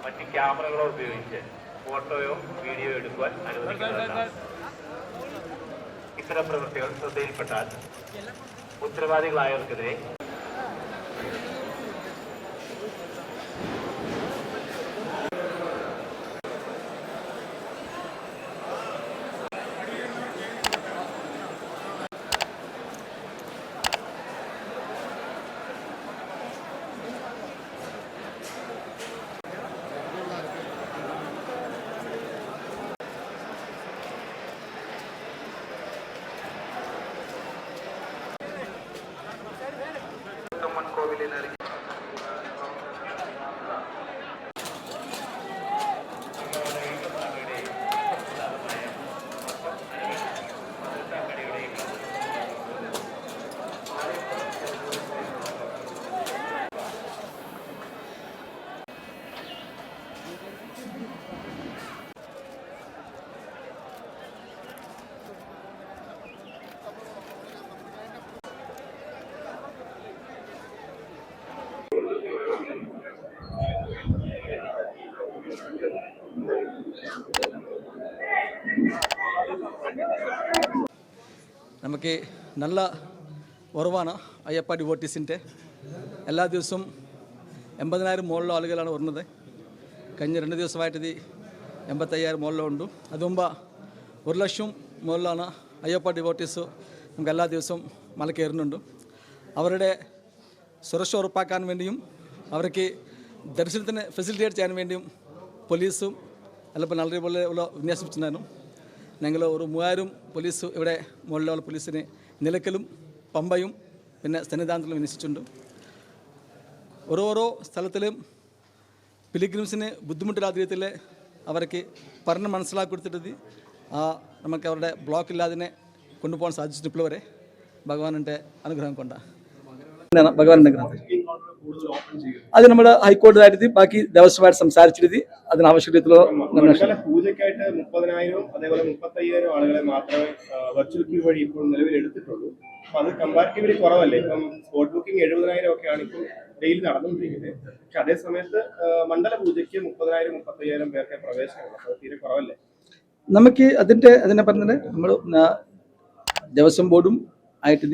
മറ്റ് ക്യാമറകളോ ഉപയോഗിച്ച് ഫോട്ടോയോ വീഡിയോ എടുക്കുവാൻ അനുവദിക്കുന്നതല്ല. ഇത്തരം പ്രവൃത്തികൾ ശ്രദ്ധയിൽപ്പെട്ടാൽ ഉത്തരവാദികളായവർക്കെതിരെ കോവിലിന് നമുക്ക് നല്ല ഉറവാണ് അയ്യപ്പ ഡിവോട്ടീസിൻ്റെ. എല്ലാ ദിവസവും 80,000 മുകളിലുള്ള ആളുകളാണ് വരുന്നത്. കഴിഞ്ഞ 2 ദിവസമായിട്ട് ഇത് 85,000 മുകളിലുണ്ട്. അതുമുമ്പ് 1,00,000 മുകളിലാണ് അയ്യപ്പ ഡിവോട്ടീസ് നമുക്ക് എല്ലാ ദിവസവും മല കയറുന്നുണ്ട്. അവരുടെ സുരക്ഷ ഉറപ്പാക്കാൻ വേണ്ടിയും അവർക്ക് ദർശനത്തിന് ഫെസിലിറ്റേറ്റ് ചെയ്യാൻ വേണ്ടിയും പോലീസും എല്ലാം നല്ലപോലെ വിന്യാസിപ്പിച്ചിട്ടുണ്ടായിരുന്നു. ഞങ്ങൾ ഒരു 3000 പോലീസ് ഇവിടെ മുകളിലുള്ള പോലീസിനെ നിലയ്ക്കലും പമ്പയും പിന്നെ സന്നിധാനത്തിലും വിന്യസിച്ചിട്ടുണ്ട്. ഓരോരോ സ്ഥലത്തിലും പിലിഗ്രിംസിന് ബുദ്ധിമുട്ടില്ലാത്ത രീതിയിൽ അവർക്ക് പറഞ്ഞ് മനസ്സിലാക്കി കൊടുത്തിട്ട് നമുക്ക് അവരുടെ ബ്ലോക്ക് ഇല്ലാതെ കൊണ്ടുപോകാൻ സാധിച്ചിട്ട് ഇപ്പോൾ വരെ ഭഗവാന്റെ അനുഗ്രഹം കൊണ്ടാണ്. ഭഗവാന്റെ അനുഗ്രഹം അത് നമ്മുടെ ഹൈക്കോടതിയായിട്ട് ബാക്കി ദേവസ്വമായിട്ട് സംസാരിച്ചിട്ട് അതിന് ആവശ്യത്തിലുള്ള പൂജയ്ക്കായിട്ട് 30,000 അതേപോലെ 35,000 ആളുകളെ മാത്രമേ വെർച്വൽ ക്യൂ വഴി ഇപ്പോൾ നിലവിൽ എടുത്തിട്ടുള്ളൂ. അപ്പൊ അത് കമ്പാരിറ്റീവ്ലി കുറവല്ലേ? ഇപ്പം സ്പോട്ട് ബുക്കിംഗ് 70,000 ഒക്കെയാണ് ഇപ്പോൾ ഡെയിലി നടന്നുകൊണ്ടിരിക്കുന്നത്. പക്ഷെ അതേ സമയത്ത് മണ്ഡല പൂജയ്ക്ക് 30,000 35,000 പേർക്ക് പ്രവേശനമുള്ളൂ. അത് തീരെ കുറവല്ലേ? നമുക്ക് അതിനെ പറഞ്ഞത് നമ്മൾ ദേവസ്വം ബോർഡും ആയിട്ട്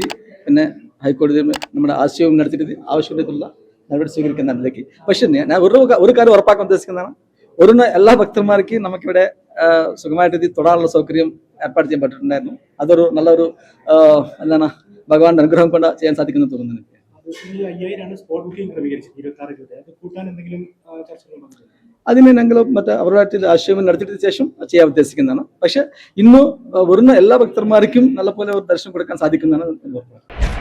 പിന്നെ ഹൈക്കോടതി നമ്മുടെ ആശയവും നടത്തിയിട്ട് ആവശ്യമുള്ള നടപടി സ്വീകരിക്കുന്നതിലേക്ക്. പക്ഷേ ഞാൻ ഒരു കാര്യം ഉറപ്പാക്കാൻ ഉദ്ദേശിക്കുന്നതാണ്, എല്ലാ ഭക്തന്മാർക്കും നമുക്കിവിടെ സുഖമായിട്ട് തൊടാനുള്ള സൗകര്യം ഏർപ്പാട് ചെയ്യാൻ പറ്റിയിട്ടുണ്ടായിരുന്നു. അതൊരു നല്ലൊരു എന്താണ് ഭഗവാന്റെ അനുഗ്രഹം കൊണ്ട് ചെയ്യാൻ സാധിക്കുന്ന തോന്നുന്നു എനിക്ക്. അതിന് ഞങ്ങൾ അവരുമായിട്ട് ആശയം നടത്തിയതിനു ശേഷം ചെയ്യാൻ ഉദ്ദേശിക്കുന്നതാണ്. പക്ഷെ ഇന്ന് വരുന്ന എല്ലാ ഭക്തന്മാർക്കും നല്ലപോലെ ഒരു ദർശനം കൊടുക്കാൻ സാധിക്കുന്നതാണ്.